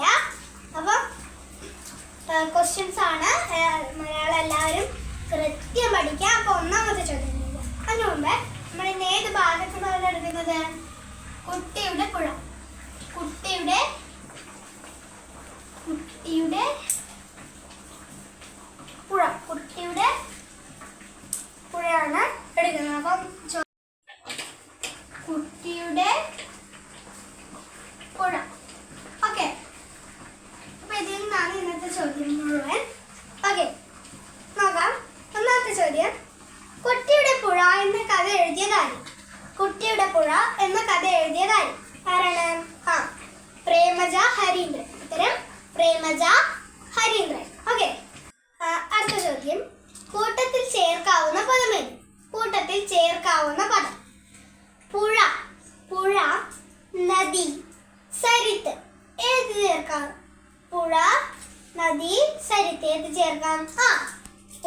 പഠിക്കുക. അപ്പം ക്വസ്റ്റ്യൻസ് ആണ്, മലയാളം എല്ലാവരും കൃത്യം പഠിക്കുക. അപ്പോൾ ഒന്നാമത്തെ ചോദ്യം അതിന് മുമ്പേ നമ്മൾ ഇന്ന് ഏത് ഭാഗത്ത് നിന്നാണ് എടുക്കുന്നത്? കുട്ടിയുടെ പുഴ. കുട്ടിയുടെ പുഴ, കുട്ടിയുടെ പുഴയാണ് എടുക്കുന്നത്. അപ്പം കുട്ടിയുടെ പുഴ. ഓക്കെ, അപ്പൊ ഇതിൽ നിന്നാണ് ഇന്നത്തെ ചോദ്യം മുഴുവൻ. ഓക്കെ, നോക്കാം. ഒന്നാമത്തെ ചോദ്യം, കുട്ടിയുടെ പുഴ എന്ന കഥ എഴുതിയതാര്? കുട്ടിയുടെ പുഴ എന്ന കഥ എഴുതിയതാര്? ആരാണ്? പ്രേമജ ഹരീന്ദ്രൻ. ഉത്തരം പ്രേമജ ഹരീന്ദ്രൻ. ഓക്കെ, അടുത്ത ചോദ്യം, കൂട്ടത്തിൽ ചേർക്കാവുന്ന പദമേത്? കൂട്ടത്തിൽ ചേർക്കാവുന്ന പദം. പുഴ, പുഴ, നദി, സരിത്ത്. ഏത് ചേർക്കാം? പുഴ, നദി, സരിത്ത്. ഏത് ചേർക്കാം?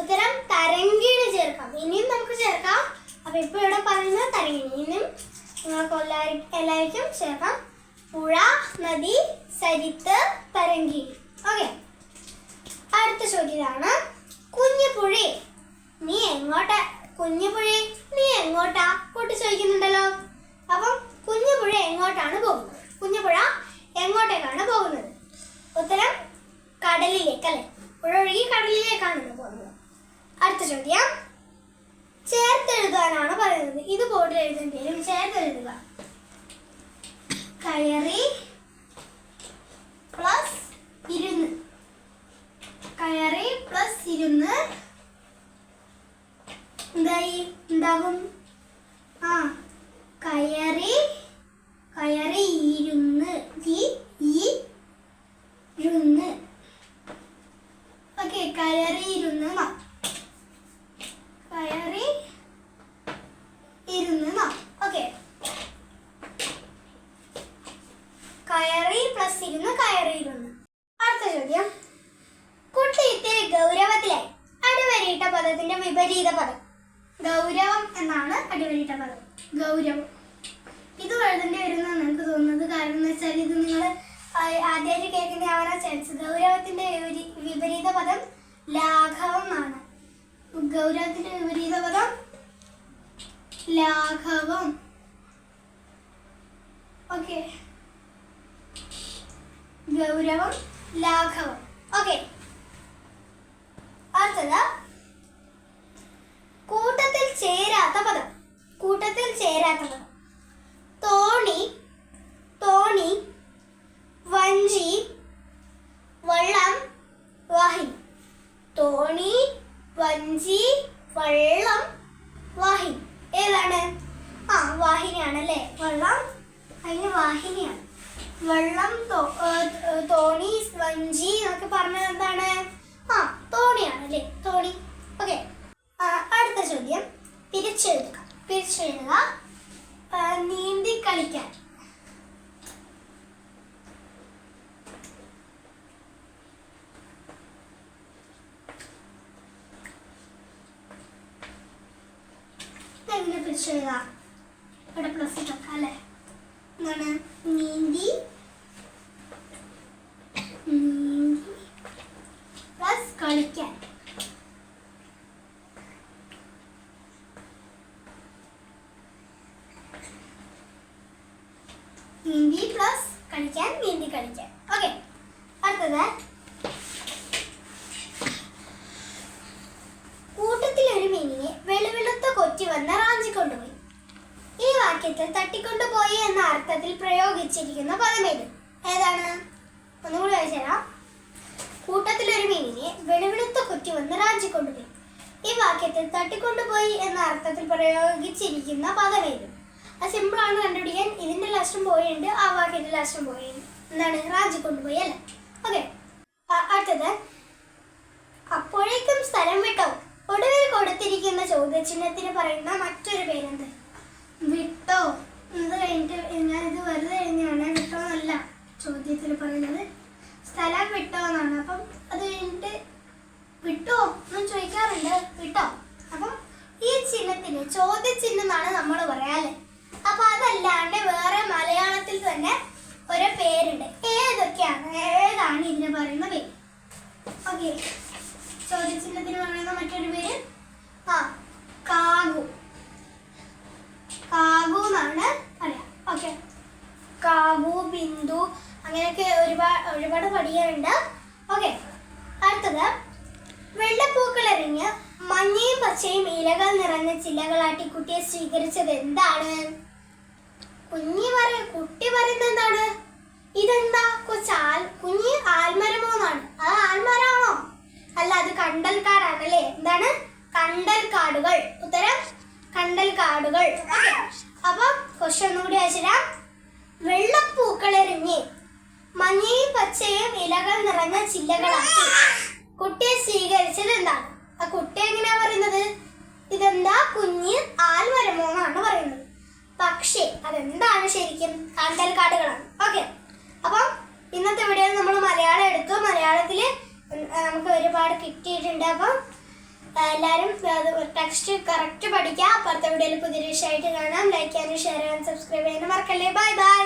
ഉത്തരം തരങ്കിണി ചേർക്കാം. ഇനിയും നമുക്ക് ചേർക്കാം. അപ്പൊ ഇപ്പൊ ഇവിടെ പറയുന്നത് തരങ്കിണി. ഇനിയും നിങ്ങൾക്ക് എല്ലാവർക്കും ചേർക്കാം. പുഴ, നദി, സരിത്ത്, തരങ്കിണി. ഓക്കെ, അടുത്ത ചോദ്യമാണ്, കുഞ്ഞുപുഴേ നീ എങ്ങോട്ടാ? കുഞ്ഞുപുഴേ നീ എങ്ങോട്ടാ? കൂട്ടി ചോദിക്കുന്നുണ്ടല്ലോ. അപ്പം കുഞ്ഞുപുഴ എങ്ങോട്ടാണ് പോകുന്നത്? കുഞ്ഞുപുഴ എങ്ങോട്ടേക്കാണ് പോകുന്നത്? ഉത്തരം കടലിലേക്ക്, അല്ലെ? പുഴ ഒഴുകി കടലിലേക്കാണ് പോകുന്നത്. അടുത്ത ചോദ്യം, ചേർത്തെഴുതാനാണ് പറയുന്നത്. ഇത് ബോർഡിൽ എഴുതേണ്ടി വരും. ചേർത്തെഴുതുക. കയറി പ്ലസ് ഇരുന്ന്. കയറി പ്ലസ് ഇരുന്ന് എന്താകും? കയറി, കയറി ഇരുന്ന്, ഇരുന്ന്. ഓക്കെ, കയറി ഇരുന്ന്, കയറി ഇരുന്ന്. ഓക്കെ, കയറി പ്ലസ് ഇരുന്ന്, കയറി ഇരുന്ന്. അടുത്ത ചോദ്യം, കുട്ടി ഇത്തിരി ഗൗരവത്തിലായി. അടിവരയിട്ട പദത്തിന്റെ വിപരീത പദം. ഗൗരവം എന്നാണ് അടിവരയിട്ട പദം. ഗൗരവം. ഇത് എഴുതേണ്ടി വരുന്നതാണ് എനിക്ക് തോന്നുന്നത്. കാരണം എന്ന് വെച്ചാൽ ഇത് നിങ്ങൾ ആദ്യമായിട്ട് കേൾക്കുന്ന ആവാനാ ചാൻസ്. ഗൗരവത്തിന്റെ വിപരീത പദം ലാഘവം ആണ്. ഗൗരവത്തിന്റെ വിപരീത പദം ലാഘവം. ഓക്കെ, ഗൗരവം, ലാഘവം. ഓക്കെ, അടുത്തത്, കൂട്ടത്തിൽ ചേരാത്ത പദം. കൂട്ടത്തിൽ ചേരാത്ത പദം. തോണി, തോണി, വഞ്ചി, വള്ളം, വാഹിനി. തോണി, വഞ്ചി, വള്ളം, വാഹിനി. ഏതാണ്? വാഹിനിയാണ്, അല്ലേ? വള്ളം അതിന് വാഹിനിയാണ്. വെള്ളം, തോണി, വഞ്ചി എന്നൊക്കെ പറഞ്ഞത് എന്താണ്? തോണിയാണ്, അല്ലേ? തോണി. ഓക്കെ, അടുത്ത ചോദ്യം, പിരിച്ചെഴുതുക. പിരിച്ചെഴുതുക. നീന്തി കളിക്കാൻ. എങ്ങനെ പിരിച്ചെഴുതാം? ഇവിടെ പ്ലസ് ഇട്ടൊക്കെ, അല്ലേ? എന്താണ്? നീന്തി, പ്ലസ് കളിക്കാൻ. നീന്തി പ്ലസ് കളിക്കാൻ, നീന്തി കളിക്കാൻ. ഓക്കെ, അടുത്തത്, കൂട്ടത്തിൽ ഒരു മീനിനെ വെളുവെളുത്ത കൊറ്റി വന്ന് റാഞ്ചിക്കൊണ്ടുപോയി. ഈ വാക്യത്തിൽ തട്ടിക്കൊണ്ടുപോയി എന്ന അർത്ഥത്തിൽ പ്രയോഗിച്ചിരിക്കുന്ന പദമേത്? ഏതാണ്? ഒന്നുകൂടി വായിച്ചുതരാം. കൂട്ടത്തിലൊരു മീനിനെ വെളുവെളുത്ത കൊറ്റി വന്ന് റാഞ്ചിക്കൊണ്ടുപോയി. ഈ വാക്യത്തിൽ തട്ടിക്കൊണ്ടുപോയി എന്ന അർത്ഥത്തിൽ പ്രയോഗിച്ചിരിക്കുന്ന പദമേത്? അത് സിമ്പിളാണ് കണ്ടുപിടിക്കാൻ. ഇതിന്റെ ലാസ്റ്റും പോയിട്ടുണ്ട്, ആ വാക്യത്തിന്റെ ലാസ്റ്റും പോയിട്ടുണ്ട്. എന്താണ്? റാഞ്ചിക്കൊണ്ടുപോയി, അല്ലേ? ഓക്കെ, അടുത്തത്, അപ്പോഴേക്കും സ്ഥലം വിട്ടോ. ഒടുവിൽ കൊടുത്തിരിക്കുന്ന ചോദ്യചിഹ്നത്തിന് പറയുന്ന മറ്റൊരു പേരെന്ത്? വിട്ടോ. ഇത് കഴിഞ്ഞിട്ട് ഞാനിത് വെറുതെ എഴുതിയാണ്. വിട്ടോ എന്നല്ല ചോദ്യത്തിൽ പറയുന്നത്, സ്ഥലം വിട്ടോ എന്നാണ്. അപ്പം അത് കഴിഞ്ഞിട്ട് വിട്ടോ എന്ന് ചോദിക്കാറുണ്ട്. വിട്ടോ. അപ്പം ഈ ചിഹ്നത്തിന് ചോദ്യചിഹ്നം എന്നാണ് നമ്മൾ പറയാ, അല്ലേ? അപ്പൊ അതല്ലാണ്ട് വേറെ മലയാളത്തിൽ തന്നെ ഒരു പേരുണ്ട്. ഏതൊക്കെയാണ്? ഒരുപാട് പഠിക്കാനുണ്ട്. ഓക്കെ, അടുത്തത് വെള്ളപ്പൂക്കളെറിഞ്ഞ് മഞ്ഞയും പച്ചയും ഇലകൾ നിറഞ്ഞ ചില്ലകളാട്ടി കുട്ടിയെ സ്വീകരിച്ചത് എന്താണ്? കുട്ടി പറയുന്നത് എന്താണ്? ഇതെന്താ കുഞ്ഞ് ആൽമരമോ എന്നാണ്. അത് ആൽമരമാണോ? അല്ല, അത് കണ്ടൽക്കാടാണ് അല്ലേ? എന്താണ്? കണ്ടൽക്കാടുകൾ. ഉത്തരം കണ്ടൽക്കാടുകൾ. അപ്പൊ ക്വസ്റ്റ്യൻ ഒന്നുകൂടി അയച്ചുതരാം. വെള്ളപ്പൂക്കളെറിഞ്ഞ് മഞ്ഞയും പച്ചയും ഇലകൾ നിറഞ്ഞ ചില്ലകളാക്കി കുട്ടിയെ സ്വീകരിച്ചത് എന്താണ്? ആ കുട്ടി എങ്ങനെയാ പറയുന്നത്? ഇതെന്താ കുഞ്ഞ് ആൽമരമോ എന്നാണ് പറയുന്നത്. പക്ഷേ അതെന്താണ് ശരിക്കും? കണ്ടൽക്കാടുകളാണ്. ഓക്കെ, അപ്പം ഇന്നത്തെ വീഡിയോയിൽ നമ്മൾ മലയാളം എടുത്തു. മലയാളത്തിൽ നമുക്ക് ഒരുപാട് കിട്ടിയിട്ടുണ്ട്. അപ്പം എല്ലാവരും ടെക്സ്റ്റ് കറക്റ്റ് പഠിക്കുക. അപ്പുറത്തെ വീഡിയോയിൽ പുതിയ വിഷയമായിട്ട് കാണാം. ലൈക്ക് ചെയ്യാനും ഷെയർ ചെയ്യാനും സബ്സ്ക്രൈബ് ചെയ്യാനും മറക്കല്ലേ. Bye bye.